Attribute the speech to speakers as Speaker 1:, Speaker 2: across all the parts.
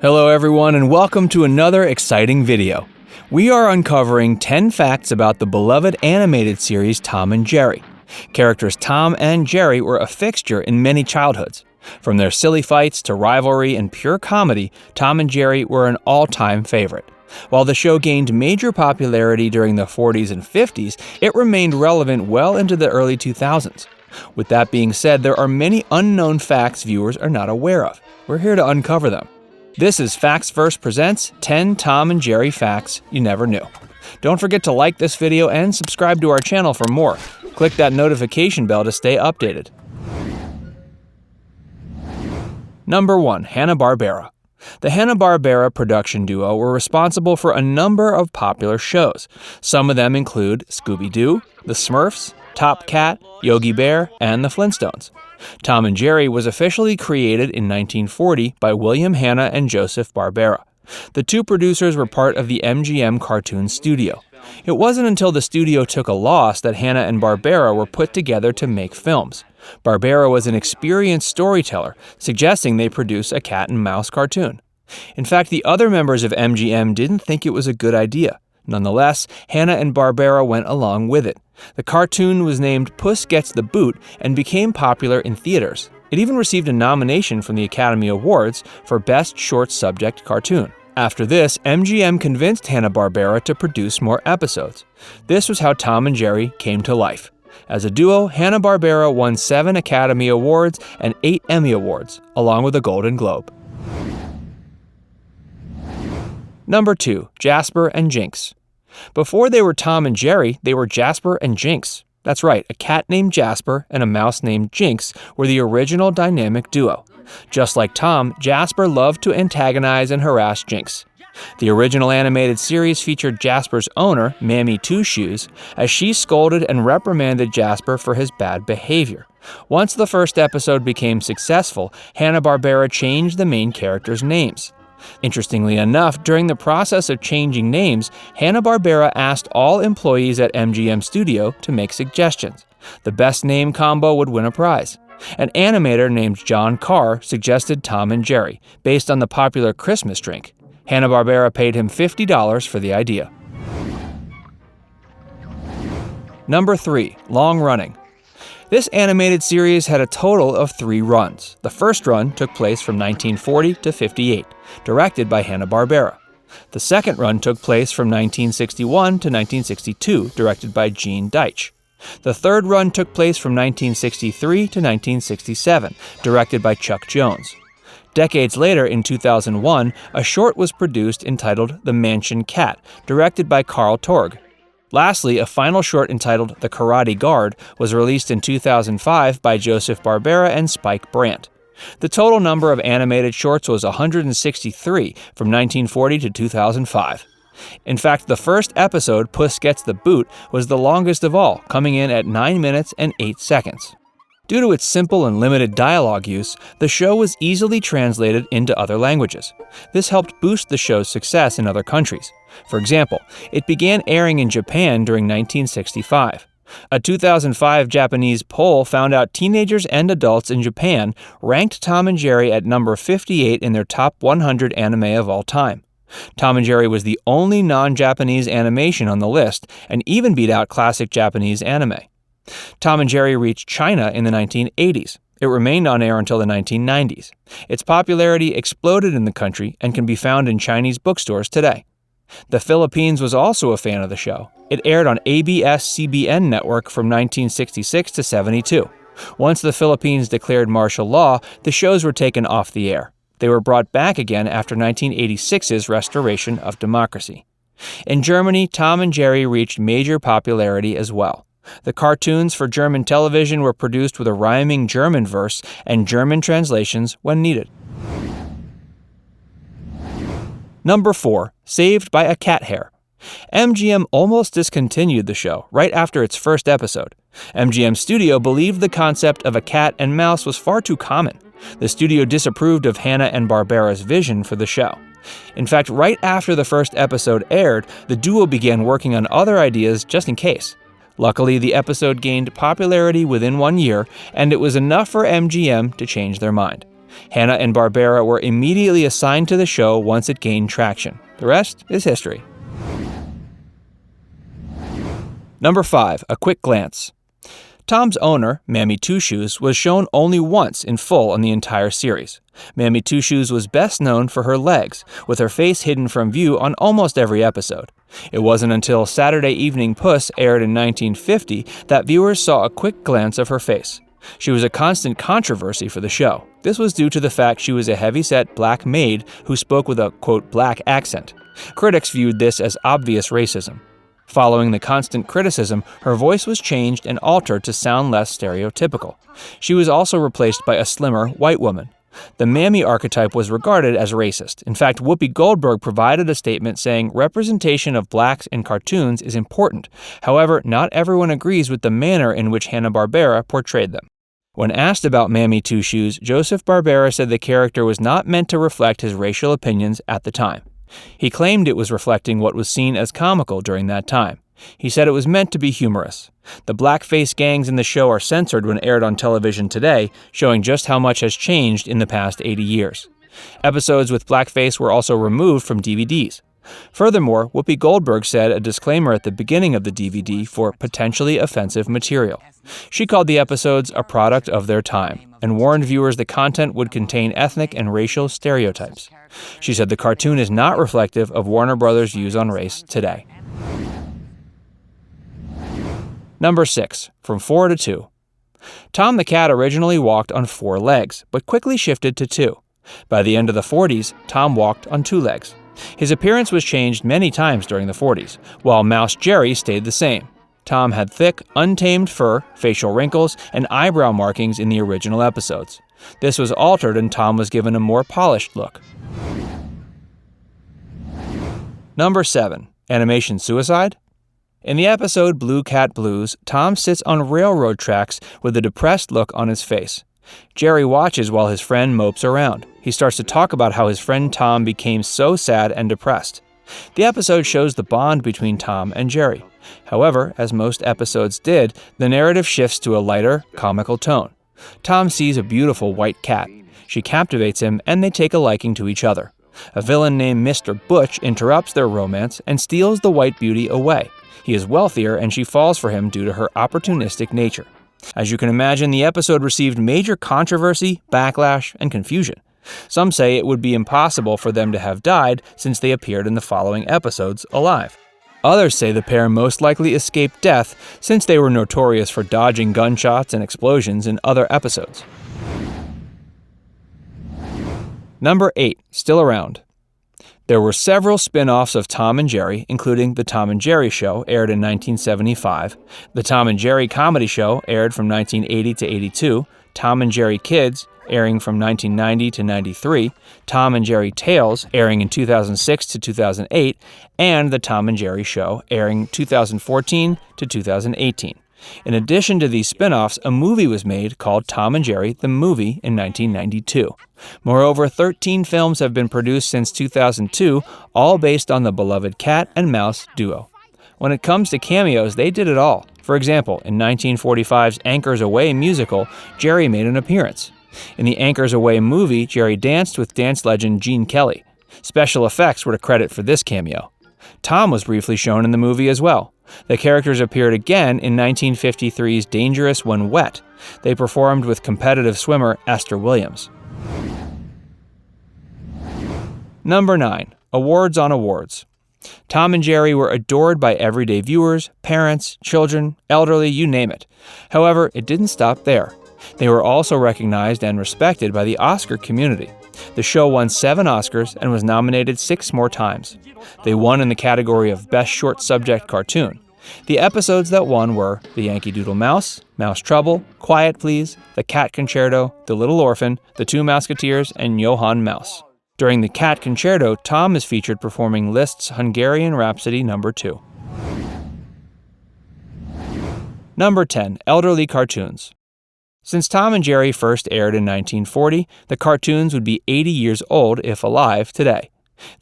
Speaker 1: Hello everyone and welcome to another exciting video. We are uncovering 10 facts about the beloved animated series Tom and Jerry. Characters Tom and Jerry were a fixture in many childhoods. From their silly fights to rivalry and pure comedy, Tom and Jerry were an all-time favorite. While the show gained major popularity during the 40s and 50s, it remained relevant well into the early 2000s. With that being said, there are many unknown facts viewers are not aware of. We're here to uncover them. This is Facts First presents 10 Tom and Jerry facts you never knew. Don't forget to like this video and subscribe to our channel for more. Click that notification bell to stay updated. Number 1. HANNA-BARBERA. The HANNA-BARBERA production duo were responsible for a number of popular shows. Some of them include Scooby-Doo, The Smurfs, Top Cat, Yogi Bear, and The Flintstones. Tom and Jerry was officially created in 1940 by William Hanna and Joseph Barbera. The two producers were part of the MGM cartoon studio. It wasn't until the studio took a loss that Hanna and Barbera were put together to make films. Barbera was an experienced storyteller, suggesting they produce a cat and mouse cartoon. In fact, the other members of MGM didn't think it was a good idea. Nonetheless, Hanna and Barbera went along with it. The cartoon was named Puss Gets the Boot and became popular in theaters. It even received a nomination from the Academy Awards for Best Short Subject Cartoon. After this, MGM convinced Hanna-Barbera to produce more episodes. This was how Tom and Jerry came to life. As a duo, Hanna-Barbera won 7 Academy Awards and 8 Emmy Awards, along with a Golden Globe. Number 2. JASPER and JINX. Before they were Tom and Jerry, they were JASPER and JINX. That's right, a cat named Jasper and a mouse named JINX were the original dynamic duo. Just like Tom, Jasper loved to antagonize and harass JINX. The original animated series featured Jasper's owner, Mammy Two Shoes, as she scolded and reprimanded Jasper for his bad behavior. Once the first episode became successful, Hanna-Barbera changed the main characters' names. Interestingly enough, during the process of changing names, Hanna-Barbera asked all employees at MGM Studio to make suggestions. The best name combo would win a prize. An animator named John Carr suggested Tom and Jerry, based on the popular Christmas drink. Hanna-Barbera paid him $50 for the idea. Number 3. Long Running. This animated series had a total of 3 runs. The first run took place from 1940 to 58, directed by Hanna-Barbera. The second run took place from 1961 to 1962, directed by Gene Deitch. The third run took place from 1963 to 1967, directed by Chuck Jones. Decades later, in 2001, a short was produced entitled The Mansion Cat, directed by Carl Torg. Lastly, a final short entitled The Karate Guard was released in 2005 by Joseph Barbera and Spike Brandt. The total number of animated shorts was 163 from 1940 to 2005. In fact, the first episode, Puss Gets the Boot, was the longest of all, coming in at 9 minutes and 8 seconds. Due to its simple and limited dialogue use, the show was easily translated into other languages. This helped boost the show's success in other countries. For example, it began airing in Japan during 1965. A 2005 Japanese poll found out teenagers and adults in Japan ranked Tom and Jerry at number 58 in their top 100 anime of all time. Tom and Jerry was the only non-Japanese animation on the list and even beat out classic Japanese anime. Tom and Jerry reached China in the 1980s. It remained on air until the 1990s. Its popularity exploded in the country and can be found in Chinese bookstores today. The Philippines was also a fan of the show. It aired on ABS-CBN network from 1966 to 72. Once the Philippines declared martial law, the shows were taken off the air. They were brought back again after 1986's restoration of democracy. In Germany, Tom and Jerry reached major popularity as well. The cartoons for German television were produced with a rhyming German verse and German translations when needed. Number 4. Saved by a Cat Hair. MGM almost discontinued the show right after its first episode. MGM Studio believed the concept of a cat and mouse was far too common. The studio disapproved of Hanna and Barbera's vision for the show. In fact, right after the first episode aired, the duo began working on other ideas just in case. Luckily, the episode gained popularity within 1 year, and it was enough for MGM to change their mind. Hanna-Barbera were immediately assigned to the show once it gained traction. The rest is history. Number 5. A quick glance. Tom's owner, Mammy Two Shoes, was shown only once in full in the entire series. Mammy Two Shoes was best known for her legs, with her face hidden from view on almost every episode. It wasn't until Saturday Evening Puss aired in 1950 that viewers saw a quick glance of her face. She was a constant controversy for the show. This was due to the fact she was a heavy-set black maid who spoke with a, quote, black accent. Critics viewed this as obvious racism. Following the constant criticism, her voice was changed and altered to sound less stereotypical. She was also replaced by a slimmer white woman. The Mammy archetype was regarded as racist. In fact, Whoopi Goldberg provided a statement saying representation of blacks in cartoons is important. However, not everyone agrees with the manner in which Hanna-Barbera portrayed them. When asked about Mammy Two Shoes, Joseph Barbera said the character was not meant to reflect his racial opinions at the time. He claimed it was reflecting what was seen as comical during that time. He said it was meant to be humorous. The blackface gangs in the show are censored when aired on television today, showing just how much has changed in the past 80 years. Episodes with blackface were also removed from DVDs. Furthermore, Whoopi Goldberg said a disclaimer at the beginning of the DVD for potentially offensive material. She called the episodes a product of their time and warned viewers the content would contain ethnic and racial stereotypes. She said the cartoon is not reflective of Warner Brothers' views on race today. Number 6. From 4 to 2. Tom the Cat originally walked on 4 legs, but quickly shifted to 2. By the end of the 40s, Tom walked on 2 legs. His appearance was changed many times during the 40s, while Mouse Jerry stayed the same. Tom had thick, untamed fur, facial wrinkles, and eyebrow markings in the original episodes. This was altered and Tom was given a more polished look. Number 7. Animation suicide? In the episode Blue Cat Blues, Tom sits on railroad tracks with a depressed look on his face. Jerry watches while his friend mopes around. He starts to talk about how his friend Tom became so sad and depressed. The episode shows the bond between Tom and Jerry. However, as most episodes did, the narrative shifts to a lighter, comical tone. Tom sees a beautiful white cat. She captivates him and they take a liking to each other. A villain named Mr. Butch interrupts their romance and steals the white beauty away. He is wealthier and she falls for him due to her opportunistic nature. As you can imagine, the episode received major controversy, backlash, and confusion. Some say it would be impossible for them to have died since they appeared in the following episodes alive. Others say the pair most likely escaped death since they were notorious for dodging gunshots and explosions in other episodes. Number 8. Still around. There were several spin-offs of Tom and Jerry, including The Tom and Jerry Show, aired in 1975, The Tom and Jerry Comedy Show, aired from 1980 to 82, Tom and Jerry Kids, airing from 1990 to 93, Tom and Jerry Tales, airing in 2006 to 2008, and The Tom and Jerry Show, airing 2014 to 2018. In addition to these spin-offs, a movie was made called Tom and Jerry, the Movie, in 1992. Moreover, 13 films have been produced since 2002, all based on the beloved cat and mouse duo. When it comes to cameos, they did it all. For example, in 1945's Anchors Away musical, Jerry made an appearance. In the Anchors Away movie, Jerry danced with dance legend Gene Kelly. Special effects were to credit for this cameo. Tom was briefly shown in the movie as well. The characters appeared again in 1953's Dangerous When Wet. They performed with competitive swimmer Esther Williams. Number 9. Awards on awards. Tom and Jerry were adored by everyday viewers, parents, children, elderly, you name it. However, it didn't stop there. They were also recognized and respected by the Oscar community. The show won 7 Oscars and was nominated 6 more times. They won in the category of Best Short Subject Cartoon. The episodes that won were The Yankee Doodle Mouse, Mouse Trouble, Quiet Please, The Cat Concerto, The Little Orphan, The Two Musketeers, and Johann Mouse. During The Cat Concerto, Tom is featured performing Liszt's Hungarian Rhapsody No. 2. Number 10. Elderly cartoons. Since Tom and Jerry first aired in 1940, the cartoons would be 80 years old if alive today.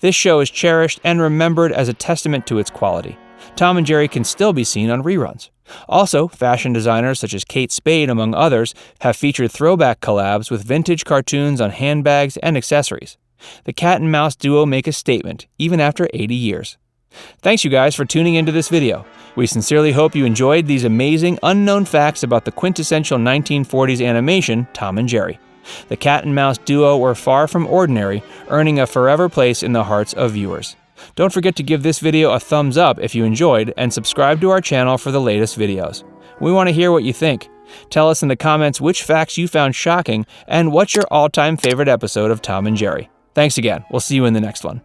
Speaker 1: This show is cherished and remembered as a testament to its quality. Tom and Jerry can still be seen on reruns. Also, fashion designers such as Kate Spade, among others, have featured throwback collabs with vintage cartoons on handbags and accessories. The cat and mouse duo make a statement, even after 80 years. Thanks you guys for tuning into this video. We sincerely hope you enjoyed these amazing, unknown facts about the quintessential 1940s animation, Tom and Jerry. The cat and mouse duo were far from ordinary, earning a forever place in the hearts of viewers. Don't forget to give this video a thumbs up if you enjoyed, and subscribe to our channel for the latest videos. We want to hear what you think. Tell us in the comments which facts you found shocking, and what's your all-time favorite episode of Tom and Jerry. Thanks again. We'll see you in the next one.